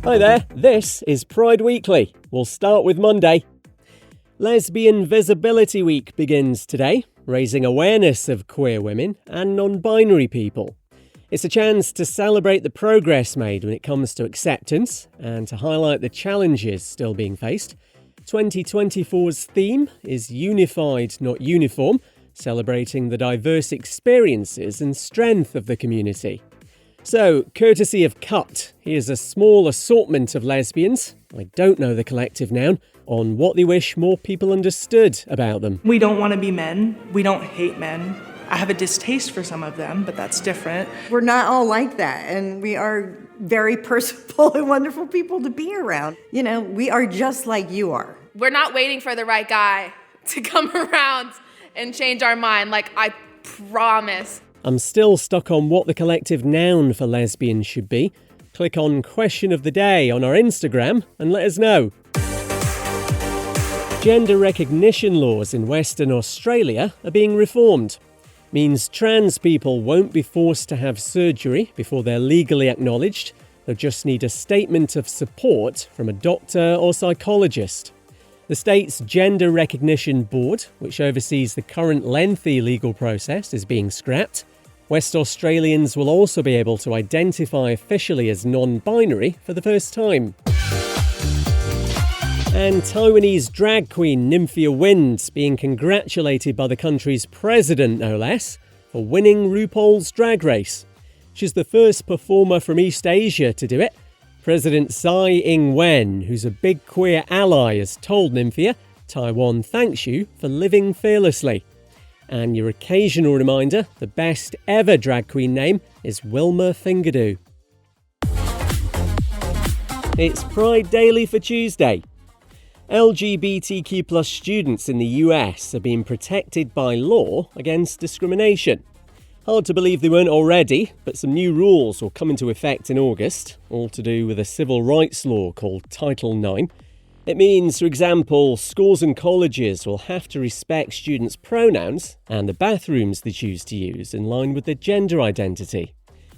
Hi there, this is Pride Weekly. We'll start with Monday. Lesbian Visibility Week begins today, raising awareness of queer women and non-binary people. It's a chance to celebrate the progress made when it comes to acceptance and to highlight the challenges still being faced. 2024's theme is Unified, Not Uniform, celebrating the diverse experiences and strength of the community. So, courtesy of Cut, here's a small assortment of lesbians, I don't know the collective noun, on what they wish more people understood about them. We don't want to be men. We don't hate men. I have a distaste for some of them, but that's different. We're not all like that, and we are very personable and wonderful people to be around. You know, we are just like you are. We're not waiting for the right guy to come around and change our mind, like I promise. I'm still stuck on what the collective noun for lesbian should be. Click on Question of the Day on our Instagram and let us know. Gender recognition laws in Western Australia are being reformed. Means trans people won't be forced to have surgery before they're legally acknowledged. They'll just need a statement of support from a doctor or psychologist. The state's Gender Recognition Board, which oversees the current lengthy legal process, is being scrapped. West Australians will also be able to identify officially as non-binary for the first time. And Taiwanese drag queen Nymphia Wind's being congratulated by the country's president, no less, for winning RuPaul's Drag Race. She's the first performer from East Asia to do it. President Tsai Ing-wen, who's a big queer ally, has told Nymphia, Taiwan thanks you for living fearlessly. And your occasional reminder, the best ever drag queen name is Wilma Fingerdo. It's Pride Daily for Tuesday. LGBTQ+ students in the US are being protected by law against discrimination. Hard to believe they weren't already, but some new rules will come into effect in August, all to do with a civil rights law called Title IX. It means, for example, schools and colleges will have to respect students' pronouns and the bathrooms they choose to use in line with their gender identity.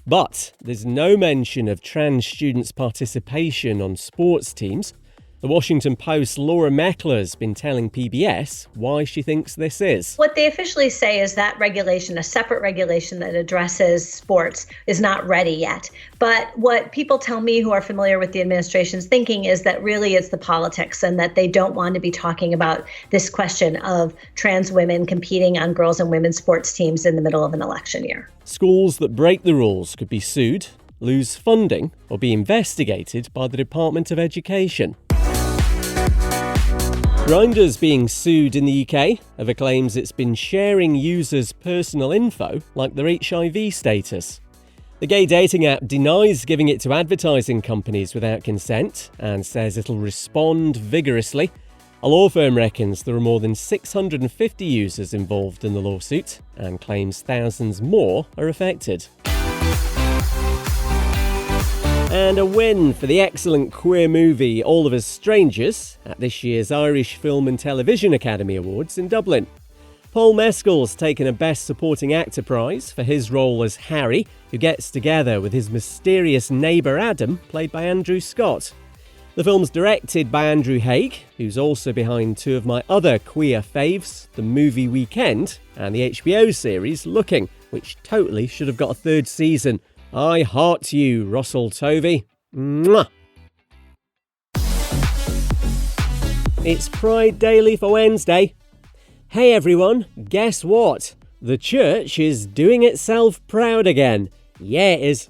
But there's no mention of trans students' participation on sports teams. The Washington Post's Laura Meckler has been telling PBS why she thinks this is. What they officially say is that regulation, a separate regulation that addresses sports, is not ready yet. But what people tell me who are familiar with the administration's thinking is that really it's the politics and that they don't want to be talking about this question of trans women competing on girls' and women's sports teams in the middle of an election year. Schools that break the rules could be sued, lose funding, or be investigated by the Department of Education. Grindr's being sued in the UK over claims it's been sharing users' personal info like their HIV status. The gay dating app denies giving it to advertising companies without consent and says it'll respond vigorously. A law firm reckons there are more than 650 users involved in the lawsuit and claims thousands more are affected. And a win for the excellent queer movie All of Us Strangers at this year's Irish Film and Television Academy Awards in Dublin. Paul Mescal's taken a Best Supporting Actor prize for his role as Harry, who gets together with his mysterious neighbour Adam, played by Andrew Scott. The film's directed by Andrew Haigh, who's also behind two of my other queer faves, The Movie Weekend and the HBO series Looking, which totally should have got a third season. I heart you, Russell Tovey. Mwah. It's Pride Daily for Wednesday. Hey everyone, guess what? The church is doing itself proud again. Yeah, it is.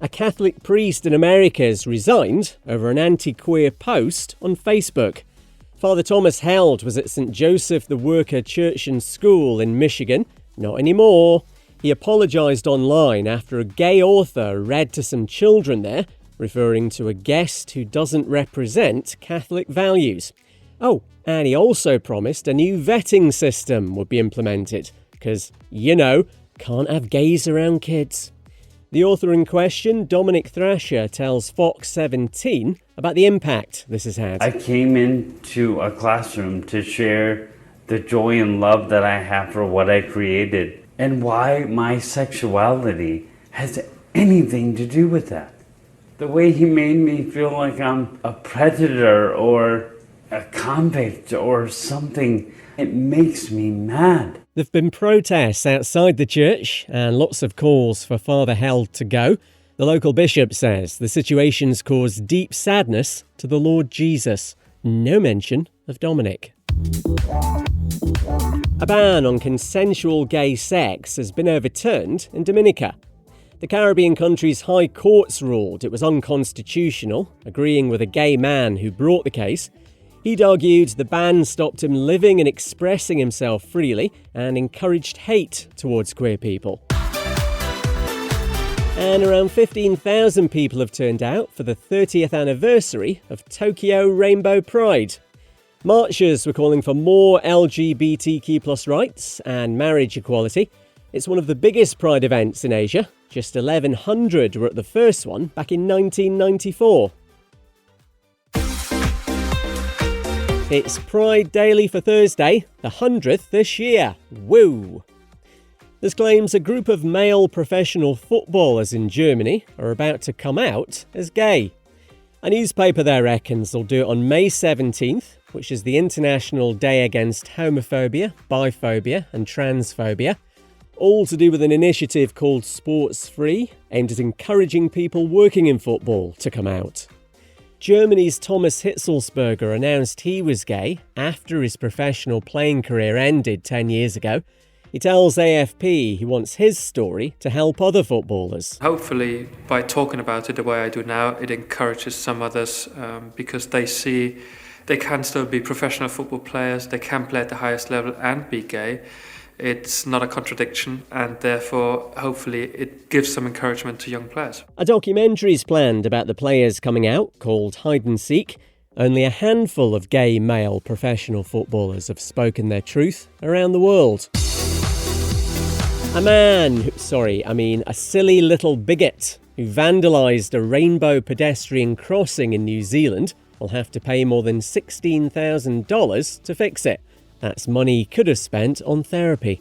A Catholic priest in America has resigned over an anti-queer post on Facebook. Father Thomas Held was at St. Joseph the Worker Church and School in Michigan. Not anymore. He apologised online after a gay author read to some children there, referring to a guest who doesn't represent Catholic values. Oh, and he also promised a new vetting system would be implemented, because, can't have gays around kids. The author in question, Dominic Thrasher, tells Fox 17 about the impact this has had. I came into a classroom to share the joy and love that I have for what I created. And why my sexuality has anything to do with that. The way he made me feel like I'm a predator or a convict or something, it makes me mad. There've been protests outside the church and lots of calls for Father Held to go. The local bishop says the situation's caused deep sadness to the Lord Jesus. No mention of Dominic. A ban on consensual gay sex has been overturned in Dominica. The Caribbean country's high courts ruled it was unconstitutional, agreeing with a gay man who brought the case. He'd argued the ban stopped him living and expressing himself freely and encouraged hate towards queer people. And around 15,000 people have turned out for the 30th anniversary of Tokyo Rainbow Pride. Marchers were calling for more LGBTQ+ rights and marriage equality. It's one of the biggest Pride events in Asia. Just 1,100 were at the first one back in 1994. It's Pride Daily for Thursday, the 100th this year. Woo! There's claims a group of male professional footballers in Germany are about to come out as gay. A newspaper there reckons they'll do it on May 17th, which is the International Day Against Homophobia, Biphobia and Transphobia. All to do with an initiative called Sports Free, aimed at encouraging people working in football to come out. Germany's Thomas Hitzelsberger announced he was gay after his professional playing career ended 10 years ago. He tells AFP he wants his story to help other footballers. Hopefully, by talking about it the way I do now, it encourages some others because they see they can still be professional football players, they can play at the highest level and be gay. It's not a contradiction, and therefore, hopefully, it gives some encouragement to young players. A documentary's planned about the players coming out, called Hide and Seek. Only a handful of gay male professional footballers have spoken their truth around the world. A silly little bigot who vandalised a rainbow pedestrian crossing in New Zealand will have to pay more than $16,000 to fix it. That's money he could have spent on therapy.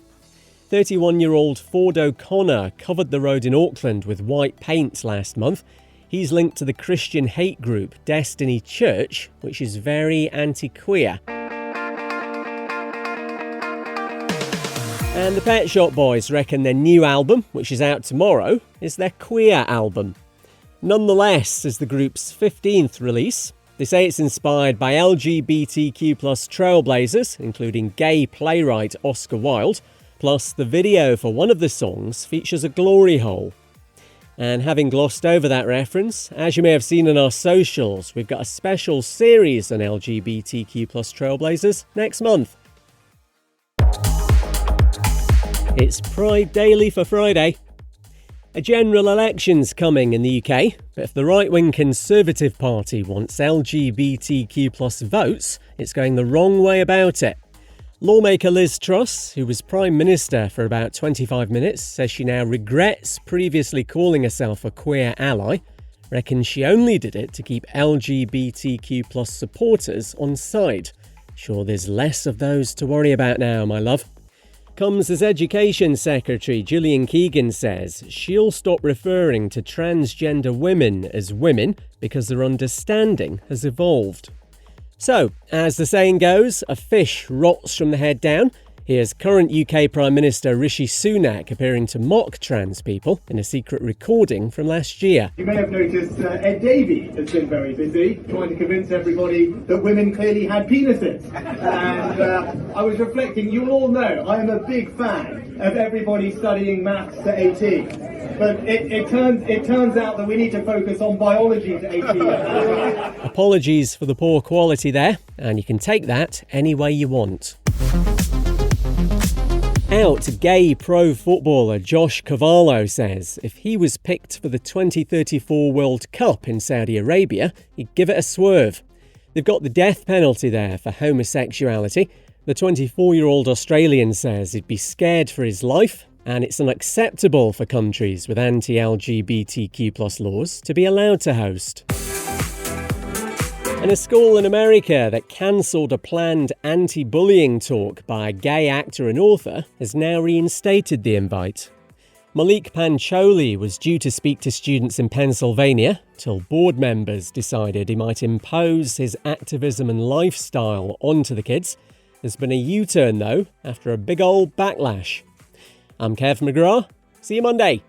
31-year-old Ford O'Connor covered the road in Auckland with white paint last month. He's linked to the Christian hate group Destiny Church, which is very anti-queer. And the Pet Shop Boys reckon their new album, which is out tomorrow, is their queer album. Nonetheless, is the group's 15th release. They say it's inspired by LGBTQ+ trailblazers, including gay playwright Oscar Wilde, plus the video for one of the songs features a glory hole. And having glossed over that reference, as you may have seen on our socials, we've got a special series on LGBTQ+ trailblazers next month. It's Pride Daily for Friday. A general election's coming in the UK, but if the right-wing Conservative Party wants LGBTQ+ votes, it's going the wrong way about it. Lawmaker Liz Truss, who was Prime Minister for about 25 minutes, says she now regrets previously calling herself a queer ally, reckons she only did it to keep LGBTQ+ supporters on side. Sure, there's less of those to worry about now, my love. Comes as Education Secretary Gillian Keegan says she'll stop referring to transgender women as women because their understanding has evolved. So, as the saying goes, a fish rots from the head down. Here's current UK Prime Minister Rishi Sunak appearing to mock trans people in a secret recording from last year. You may have noticed Ed Davey has been very busy trying to convince everybody that women clearly had penises. And I was reflecting, you all know I am a big fan of everybody studying maths to 18. But it turns out that we need to focus on biology to 18. Apologies for the poor quality there, and you can take that any way you want. Out gay pro footballer Josh Cavallo says if he was picked for the 2034 World Cup in Saudi Arabia, he'd give it a swerve. They've got the death penalty there for homosexuality. The 24-year-old Australian says he'd be scared for his life, and it's unacceptable for countries with anti-LGBTQ+ laws to be allowed to host. And a school in America that cancelled a planned anti-bullying talk by a gay actor and author has now reinstated the invite. Malik Pancholi was due to speak to students in Pennsylvania till board members decided he might impose his activism and lifestyle onto the kids. There's been a U-turn though, after a big old backlash. I'm Kev McGrath. See you Monday.